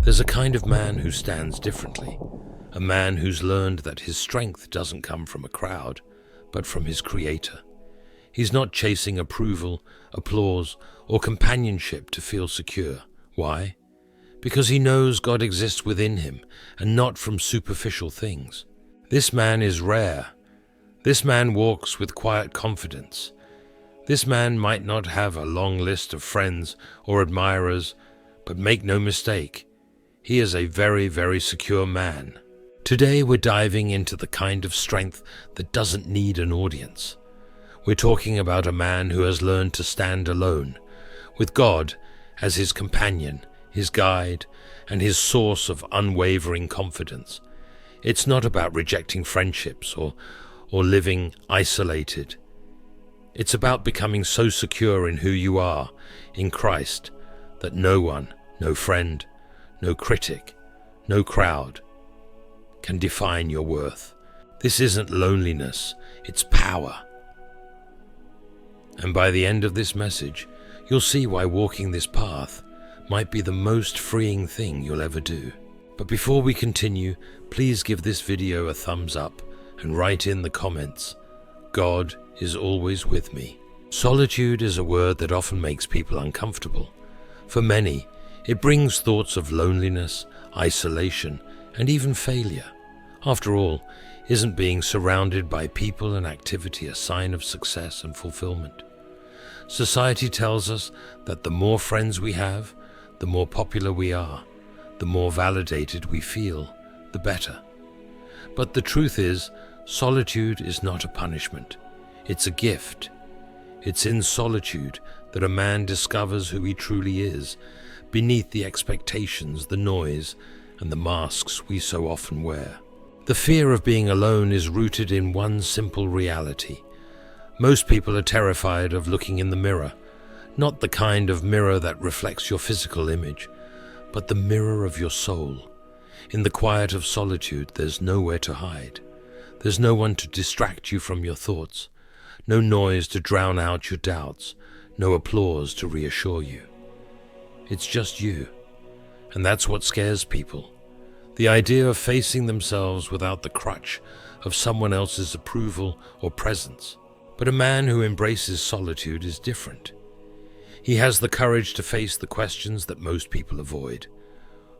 There's a kind of man who stands differently, a man who's learned that his strength doesn't come from a crowd, but from his Creator. He's not chasing approval, applause, or companionship to feel secure. Why? Because he knows God exists within him and not from superficial things. This man is rare. This man walks with quiet confidence. This man might not have a long list of friends or admirers, but make no mistake, he is a very, very secure man. Today we're diving into the kind of strength that doesn't need an audience. We're talking about a man who has learned to stand alone, with God as his companion, his guide, and his source of unwavering confidence. It's not about rejecting friendships or living isolated. It's about becoming so secure in who you are, in Christ, that no one, no friend, no critic, no crowd can define your worth. This isn't loneliness, it's power. And by the end of this message, you'll see why walking this path might be the most freeing thing you'll ever do. But before we continue, please give this video a thumbs up and write in the comments, "God is always with me." Solitude is a word that often makes people uncomfortable. For many, it brings thoughts of loneliness, isolation, and even failure. After all, isn't being surrounded by people and activity a sign of success and fulfillment? Society tells us that the more friends we have, the more popular we are, the more validated we feel, the better. But the truth is, solitude is not a punishment. It's a gift. It's in solitude that a man discovers who he truly is, beneath the expectations, the noise, and the masks we so often wear. The fear of being alone is rooted in one simple reality. Most people are terrified of looking in the mirror, not the kind of mirror that reflects your physical image, but the mirror of your soul. In the quiet of solitude, there's nowhere to hide. There's no one to distract you from your thoughts, no noise to drown out your doubts, no applause to reassure you. It's just you, and that's what scares people. The idea of facing themselves without the crutch of someone else's approval or presence. But a man who embraces solitude is different. He has the courage to face the questions that most people avoid.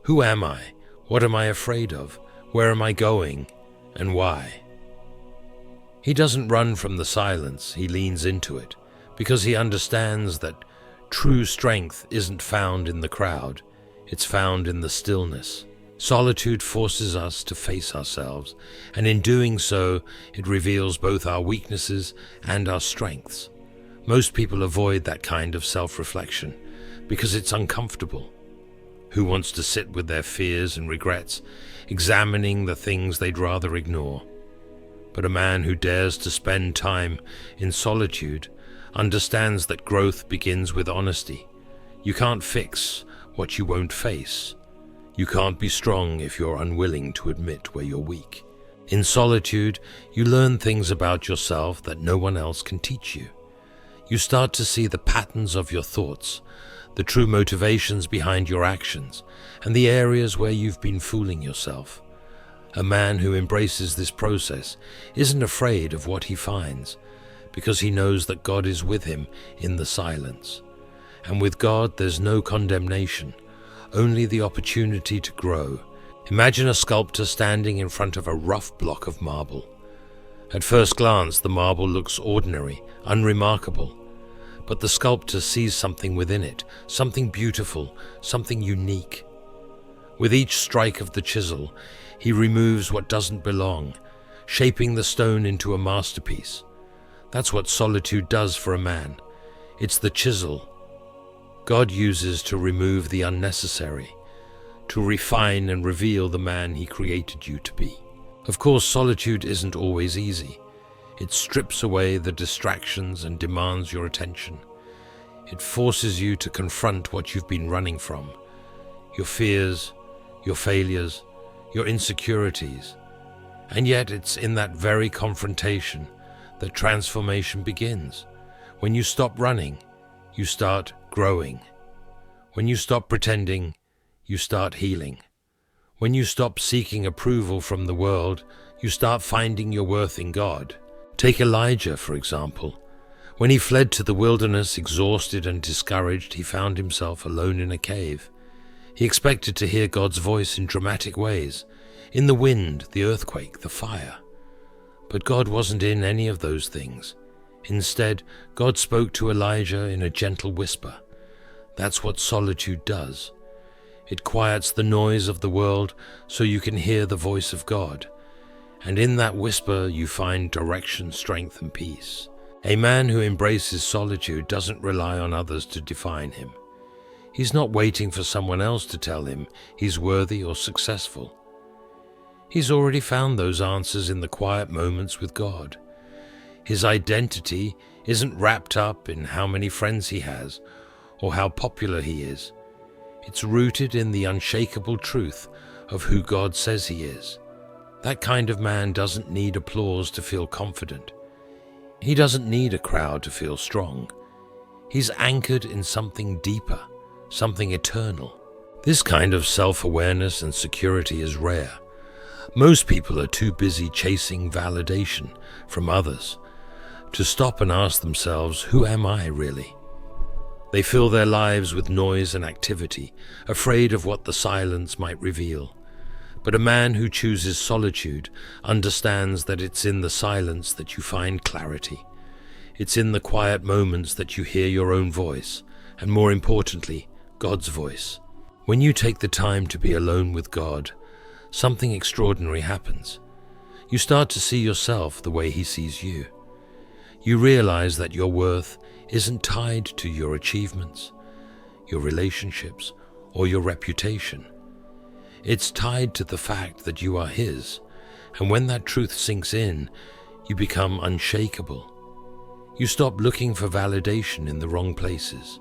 Who am I? What am I afraid of? Where am I going? And why? He doesn't run from the silence, he leans into it, because he understands that true strength isn't found in the crowd, it's found in the stillness. Solitude forces us to face ourselves, and in doing so, it reveals both our weaknesses and our strengths. Most people avoid that kind of self-reflection because it's uncomfortable. Who wants to sit with their fears and regrets, examining the things they'd rather ignore? But a man who dares to spend time in solitude understands that growth begins with honesty. You can't fix what you won't face. You can't be strong if you're unwilling to admit where you're weak. In solitude, you learn things about yourself that no one else can teach you. You start to see the patterns of your thoughts, the true motivations behind your actions, and the areas where you've been fooling yourself. A man who embraces this process isn't afraid of what he finds, because he knows that God is with him in the silence. And with God, there's no condemnation, only the opportunity to grow. Imagine a sculptor standing in front of a rough block of marble. At first glance, the marble looks ordinary, unremarkable, but the sculptor sees something within it, something beautiful, something unique. With each strike of the chisel, he removes what doesn't belong, shaping the stone into a masterpiece. That's what solitude does for a man. It's the chisel God uses to remove the unnecessary, to refine and reveal the man he created you to be. Of course, solitude isn't always easy. It strips away the distractions and demands your attention. It forces you to confront what you've been running from, your fears, your failures, your insecurities. And yet it's in that very confrontation that transformation begins. When you stop running, you start growing. When you stop pretending, you start healing. When you stop seeking approval from the world, you start finding your worth in God. Take Elijah, for example. When he fled to the wilderness, exhausted and discouraged, he found himself alone in a cave. He expected to hear God's voice in dramatic ways, in the wind, the earthquake, the fire. But God wasn't in any of those things. Instead, God spoke to Elijah in a gentle whisper. That's what solitude does. It quiets the noise of the world so you can hear the voice of God. And in that whisper, you find direction, strength, and peace. A man who embraces solitude doesn't rely on others to define him. He's not waiting for someone else to tell him he's worthy or successful. He's already found those answers in the quiet moments with God. His identity isn't wrapped up in how many friends he has or how popular he is. It's rooted in the unshakable truth of who God says he is. That kind of man doesn't need applause to feel confident. He doesn't need a crowd to feel strong. He's anchored in something deeper, something eternal. This kind of self-awareness and security is rare. Most people are too busy chasing validation from others to stop and ask themselves, who am I really? They fill their lives with noise and activity, afraid of what the silence might reveal. But a man who chooses solitude understands that it's in the silence that you find clarity. It's in the quiet moments that you hear your own voice, and more importantly, God's voice. When you take the time to be alone with God, something extraordinary happens. You start to see yourself the way He sees you. You realize that your worth isn't tied to your achievements, your relationships, or your reputation. It's tied to the fact that you are His, and when that truth sinks in, you become unshakable. You stop looking for validation in the wrong places.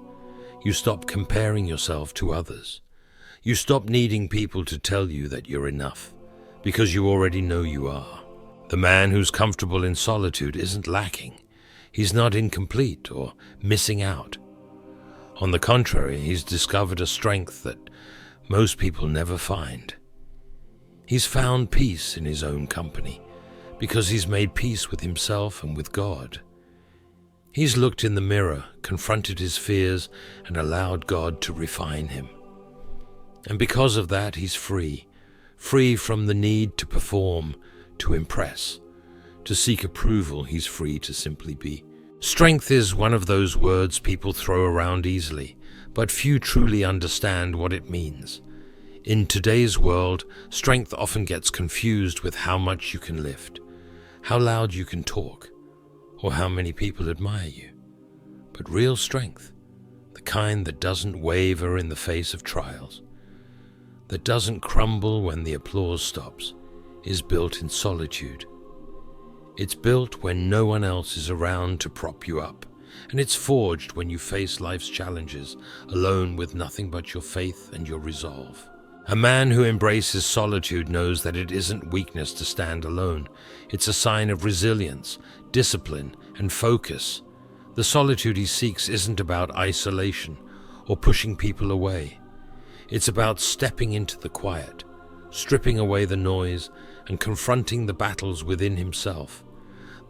You stop comparing yourself to others. You stop needing people to tell you that you're enough, because you already know you are. The man who's comfortable in solitude isn't lacking. He's not incomplete or missing out. On the contrary, he's discovered a strength that most people never find. He's found peace in his own company because he's made peace with himself and with God. He's looked in the mirror, confronted his fears, and allowed God to refine him. And because of that, he's free from the need to perform, to impress, to seek approval. He's free to simply be. Strength is one of those words people throw around easily, but few truly understand what it means. In today's world, strength often gets confused with how much you can lift, how loud you can talk, or how many people admire you. But real strength, the kind that doesn't waver in the face of trials, that doesn't crumble when the applause stops, is built in solitude. It's built when no one else is around to prop you up, and it's forged when you face life's challenges alone with nothing but your faith and your resolve. A man who embraces solitude knows that it isn't weakness to stand alone. It's a sign of resilience, discipline, and focus. The solitude he seeks isn't about isolation or pushing people away. It's about stepping into the quiet, stripping away the noise, and confronting the battles within himself.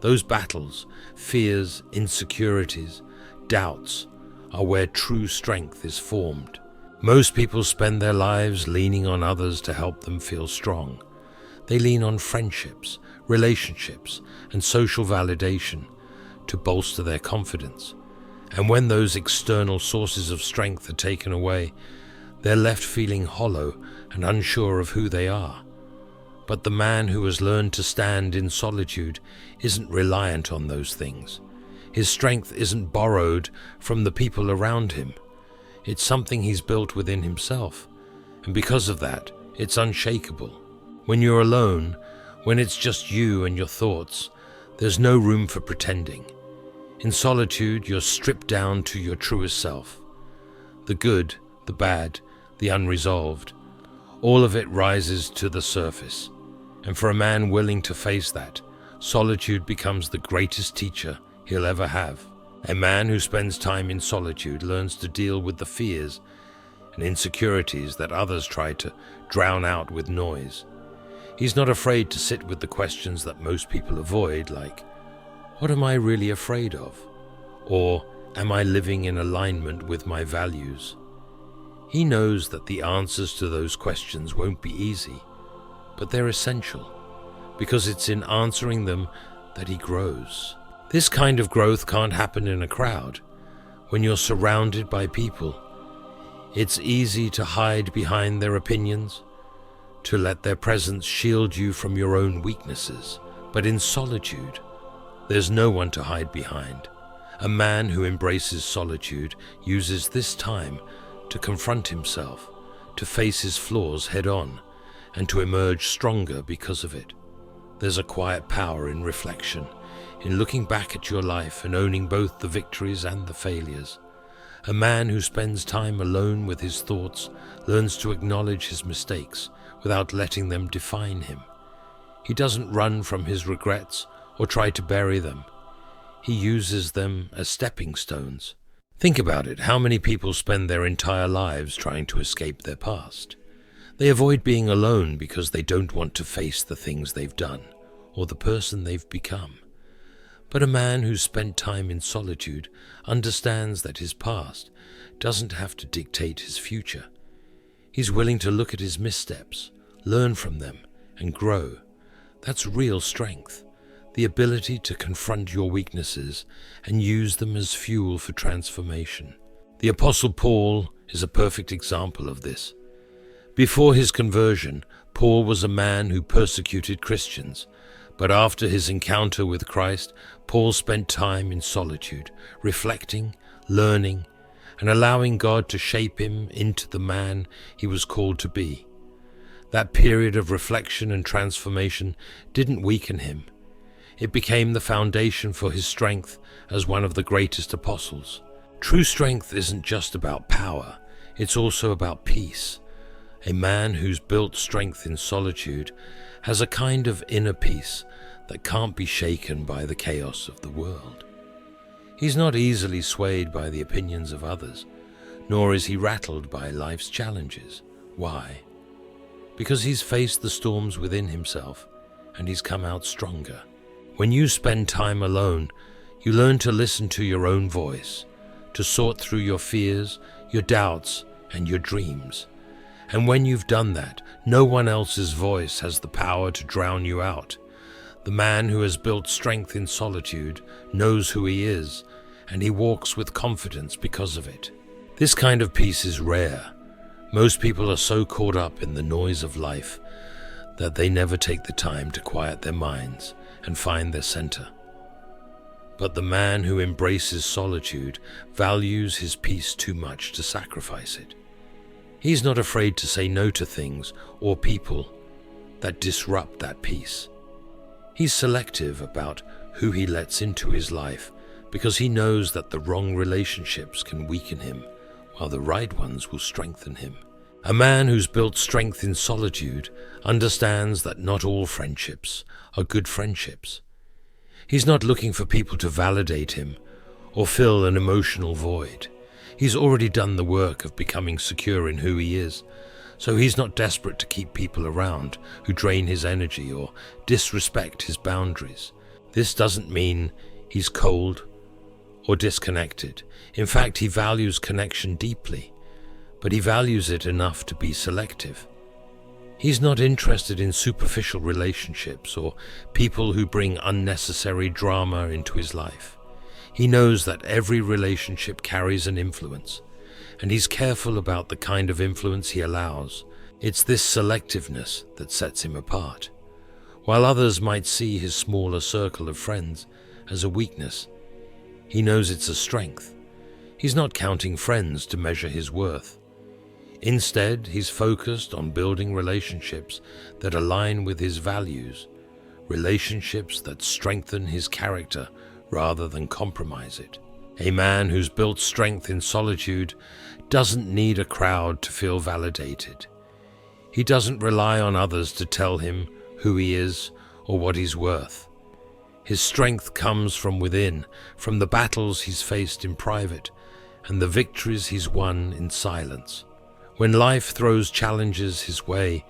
Those battles, fears, insecurities, doubts, are where true strength is formed. Most people spend their lives leaning on others to help them feel strong. They lean on friendships, relationships, and social validation to bolster their confidence. And when those external sources of strength are taken away, they're left feeling hollow and unsure of who they are. But the man who has learned to stand in solitude isn't reliant on those things. His strength isn't borrowed from the people around him. It's something he's built within himself, and because of that, it's unshakable. When you're alone, when it's just you and your thoughts, there's no room for pretending. In solitude, you're stripped down to your truest self. The good, the bad, the unresolved, all of it rises to the surface. And for a man willing to face that, solitude becomes the greatest teacher he'll ever have. A man who spends time in solitude learns to deal with the fears and insecurities that others try to drown out with noise. He's not afraid to sit with the questions that most people avoid, like, what am I really afraid of? Or, am I living in alignment with my values? He knows that the answers to those questions won't be easy, but they're essential, because it's in answering them that he grows. This kind of growth can't happen in a crowd. When you're surrounded by people, it's easy to hide behind their opinions, to let their presence shield you from your own weaknesses. But in solitude, there's no one to hide behind. A man who embraces solitude uses this time to confront himself, to face his flaws head-on, and to emerge stronger because of it. There's a quiet power in reflection, in looking back at your life and owning both the victories and the failures. A man who spends time alone with his thoughts learns to acknowledge his mistakes without letting them define him. He doesn't run from his regrets or try to bury them. He uses them as stepping stones. Think about it. How many people spend their entire lives trying to escape their past? They avoid being alone because they don't want to face the things they've done or the person they've become. But a man who's spent time in solitude understands that his past doesn't have to dictate his future. He's willing to look at his missteps, learn from them, and grow. That's real strength, the ability to confront your weaknesses and use them as fuel for transformation. The Apostle Paul is a perfect example of this. Before his conversion, Paul was a man who persecuted Christians, but after his encounter with Christ, Paul spent time in solitude, reflecting, learning, and allowing God to shape him into the man he was called to be. That period of reflection and transformation didn't weaken him. It became the foundation for his strength as one of the greatest apostles. True strength isn't just about power, it's also about peace. A man who's built strength in solitude has a kind of inner peace that can't be shaken by the chaos of the world. He's not easily swayed by the opinions of others, nor is he rattled by life's challenges. Why? Because he's faced the storms within himself, and he's come out stronger. When you spend time alone, you learn to listen to your own voice, to sort through your fears, your doubts, and your dreams. And when you've done that, no one else's voice has the power to drown you out. The man who has built strength in solitude knows who he is, and he walks with confidence because of it. This kind of peace is rare. Most people are so caught up in the noise of life that they never take the time to quiet their minds and find their center. But the man who embraces solitude values his peace too much to sacrifice it. He's not afraid to say no to things or people that disrupt that peace. He's selective about who he lets into his life because he knows that the wrong relationships can weaken him while the right ones will strengthen him. A man who's built strength in solitude understands that not all friendships are good friendships. He's not looking for people to validate him or fill an emotional void. He's already done the work of becoming secure in who he is, so he's not desperate to keep people around who drain his energy or disrespect his boundaries. This doesn't mean he's cold or disconnected. In fact, he values connection deeply, but he values it enough to be selective. He's not interested in superficial relationships or people who bring unnecessary drama into his life. He knows that every relationship carries an influence, and he's careful about the kind of influence he allows. It's this selectiveness that sets him apart. While others might see his smaller circle of friends as a weakness, he knows it's a strength. He's not counting friends to measure his worth. Instead, he's focused on building relationships that align with his values, relationships that strengthen his character rather than compromise it. A man who's built strength in solitude doesn't need a crowd to feel validated. He doesn't rely on others to tell him who he is or what he's worth. His strength comes from within, from the battles he's faced in private and the victories he's won in silence. When life throws challenges his way,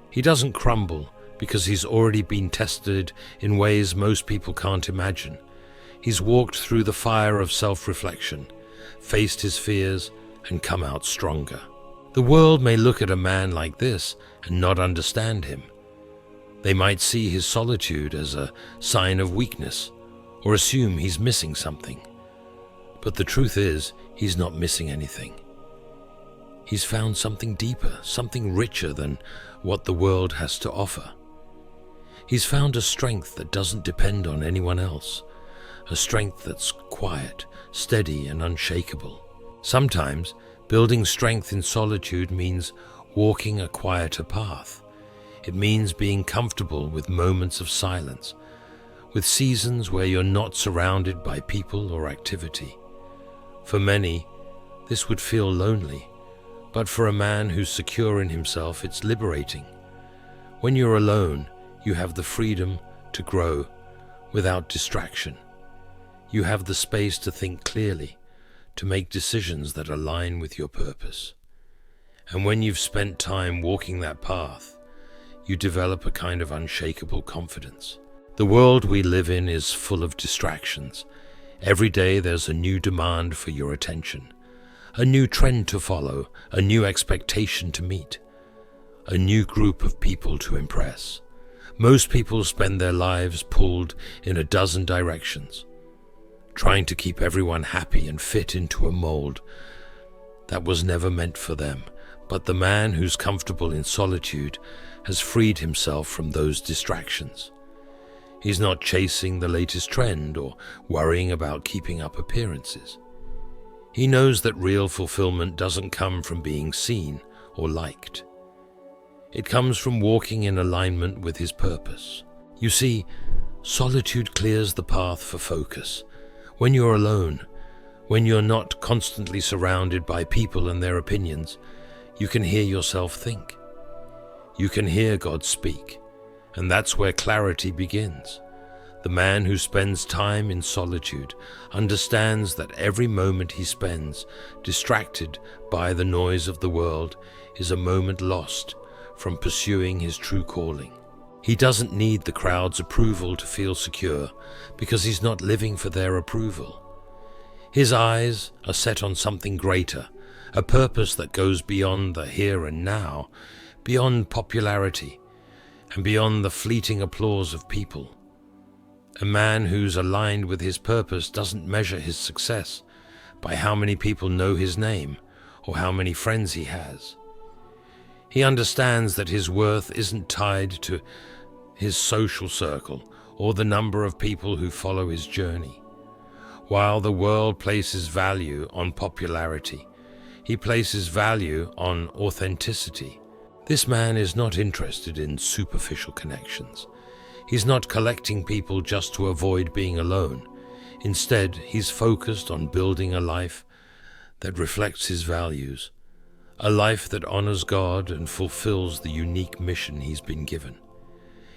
he doesn't crumble because he's already been tested in ways most people can't imagine. He's walked through the fire of self-reflection, faced his fears, and come out stronger. The world may look at a man like this and not understand him. They might see his solitude as a sign of weakness or assume he's missing something. But the truth is, he's not missing anything. He's found something deeper, something richer than what the world has to offer. He's found a strength that doesn't depend on anyone else, a strength that's quiet, steady, and unshakable. Sometimes, building strength in solitude means walking a quieter path. It means being comfortable with moments of silence, with seasons where you're not surrounded by people or activity. For many, this would feel lonely, but for a man who's secure in himself, it's liberating. When you're alone, you have the freedom to grow without distraction. You have the space to think clearly, to make decisions that align with your purpose. And when you've spent time walking that path, you develop a kind of unshakable confidence. The world we live in is full of distractions. Every day there's a new demand for your attention, a new trend to follow, a new expectation to meet, a new group of people to impress. Most people spend their lives pulled in a dozen directions, trying to keep everyone happy and fit into a mold that was never meant for them. But the man who's comfortable in solitude has freed himself from those distractions. He's not chasing the latest trend or worrying about keeping up appearances. He knows that real fulfillment doesn't come from being seen or liked. It comes from walking in alignment with his purpose. You see, solitude clears the path for focus. When you're alone, when you're not constantly surrounded by people and their opinions, you can hear yourself think. You can hear God speak, and that's where clarity begins. The man who spends time in solitude understands that every moment he spends distracted by the noise of the world is a moment lost from pursuing his true calling. He doesn't need the crowd's approval to feel secure because he's not living for their approval. His eyes are set on something greater, a purpose that goes beyond the here and now, beyond popularity, and beyond the fleeting applause of people. A man who's aligned with his purpose doesn't measure his success by how many people know his name or how many friends he has. He understands that his worth isn't tied to his social circle or the number of people who follow his journey. While the world places value on popularity, he places value on authenticity. This man is not interested in superficial connections. He's not collecting people just to avoid being alone. Instead, he's focused on building a life that reflects his values, a life that honors God and fulfills the unique mission he's been given.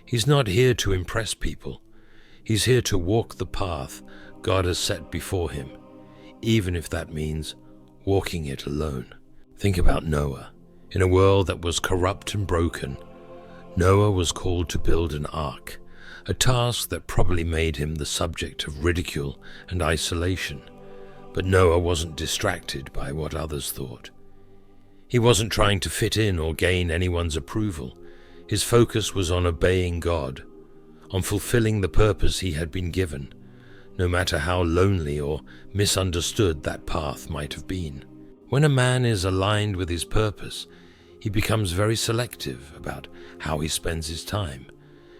He's not here to impress people. He's here to walk the path God has set before him, even if that means walking it alone. Think about Noah. In a world that was corrupt and broken, Noah was called to build an ark, a task that probably made him the subject of ridicule and isolation. But Noah wasn't distracted by what others thought. He wasn't trying to fit in or gain anyone's approval. His focus was on obeying God, on fulfilling the purpose he had been given, no matter how lonely or misunderstood that path might have been. When a man is aligned with his purpose, he becomes very selective about how he spends his time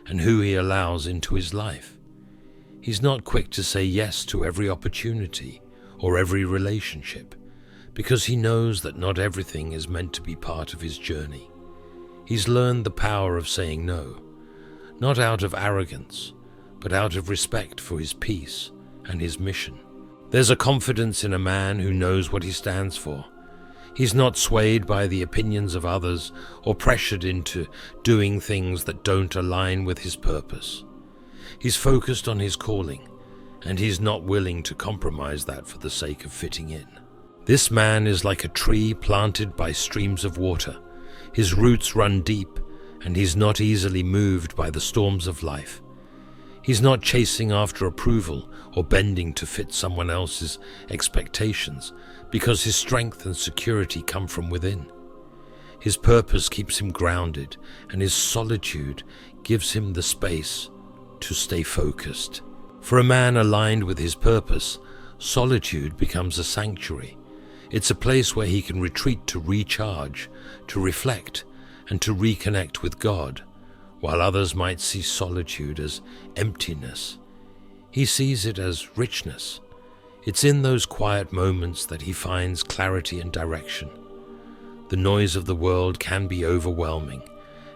and who he allows into his life. He's not quick to say yes to every opportunity or every relationship, because he knows that not everything is meant to be part of his journey. He's learned the power of saying no, not out of arrogance, but out of respect for his peace and his mission. There's a confidence in a man who knows what he stands for. He's not swayed by the opinions of others or pressured into doing things that don't align with his purpose. He's focused on his calling, and he's not willing to compromise that for the sake of fitting in. This man is like a tree planted by streams of water. His roots run deep, and he's not easily moved by the storms of life. He's not chasing after approval or bending to fit someone else's expectations, because his strength and security come from within. His purpose keeps him grounded, and his solitude gives him the space to stay focused. For a man aligned with his purpose, solitude becomes a sanctuary. It's a place where he can retreat to recharge, to reflect, and to reconnect with God. While others might see solitude as emptiness, he sees it as richness. It's in those quiet moments that he finds clarity and direction. The noise of the world can be overwhelming,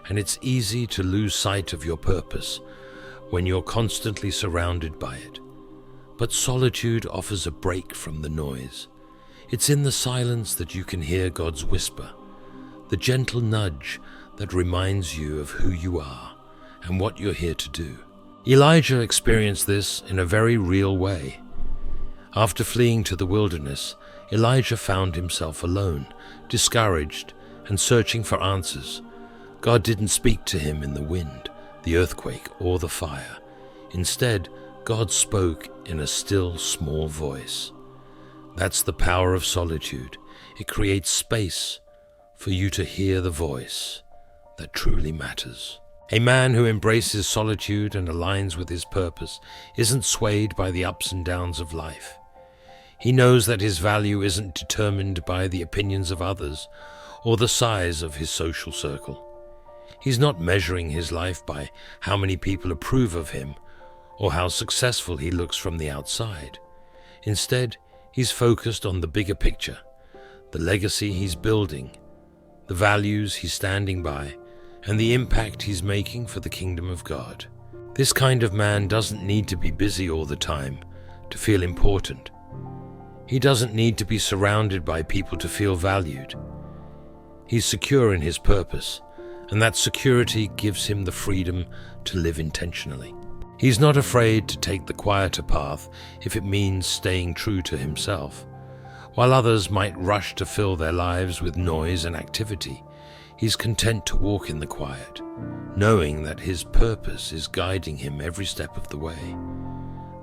and it's easy to lose sight of your purpose when you're constantly surrounded by it. But solitude offers a break from the noise. It's in the silence that you can hear God's whisper, the gentle nudge that reminds you of who you are and what you're here to do. Elijah experienced this in a very real way. After fleeing to the wilderness, Elijah found himself alone, discouraged, and searching for answers. God didn't speak to him in the wind, the earthquake, or the fire. Instead, God spoke in a still, small voice. That's the power of solitude. It creates space for you to hear the voice that truly matters. A man who embraces solitude and aligns with his purpose isn't swayed by the ups and downs of life. He knows that his value isn't determined by the opinions of others or the size of his social circle. He's not measuring his life by how many people approve of him or how successful he looks from the outside. Instead, he's focused on the bigger picture, the legacy he's building, the values he's standing by, and the impact he's making for the kingdom of God. This kind of man doesn't need to be busy all the time to feel important. He doesn't need to be surrounded by people to feel valued. He's secure in his purpose, and that security gives him the freedom to live intentionally. He's not afraid to take the quieter path if it means staying true to himself. While others might rush to fill their lives with noise and activity, he's content to walk in the quiet, knowing that his purpose is guiding him every step of the way.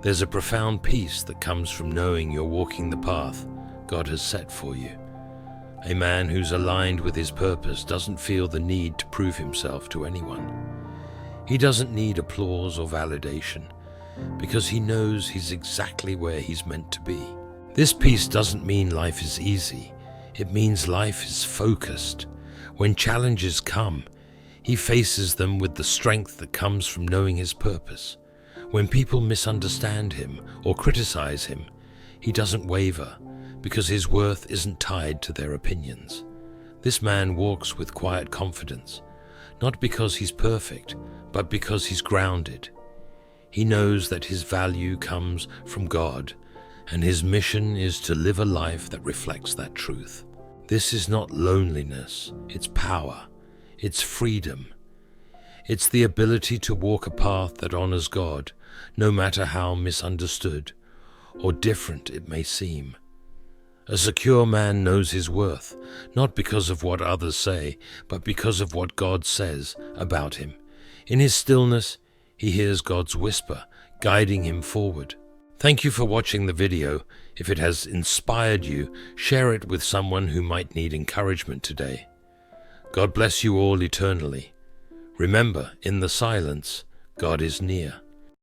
There's a profound peace that comes from knowing you're walking the path God has set for you. A man who's aligned with his purpose doesn't feel the need to prove himself to anyone. He doesn't need applause or validation, because he knows he's exactly where he's meant to be. This peace doesn't mean life is easy. It means life is focused. When challenges come, he faces them with the strength that comes from knowing his purpose. When people misunderstand him or criticize him, he doesn't waver, because his worth isn't tied to their opinions. This man walks with quiet confidence, not because he's perfect, but because he's grounded. He knows that his value comes from God, and his mission is to live a life that reflects that truth. This is not loneliness, it's power, it's freedom. It's the ability to walk a path that honors God, no matter how misunderstood or different it may seem. A secure man knows his worth, not because of what others say, but because of what God says about him. In his stillness, he hears God's whisper, guiding him forward. Thank you for watching the video. If it has inspired you, share it with someone who might need encouragement today. God bless you all eternally. Remember, in the silence, God is near.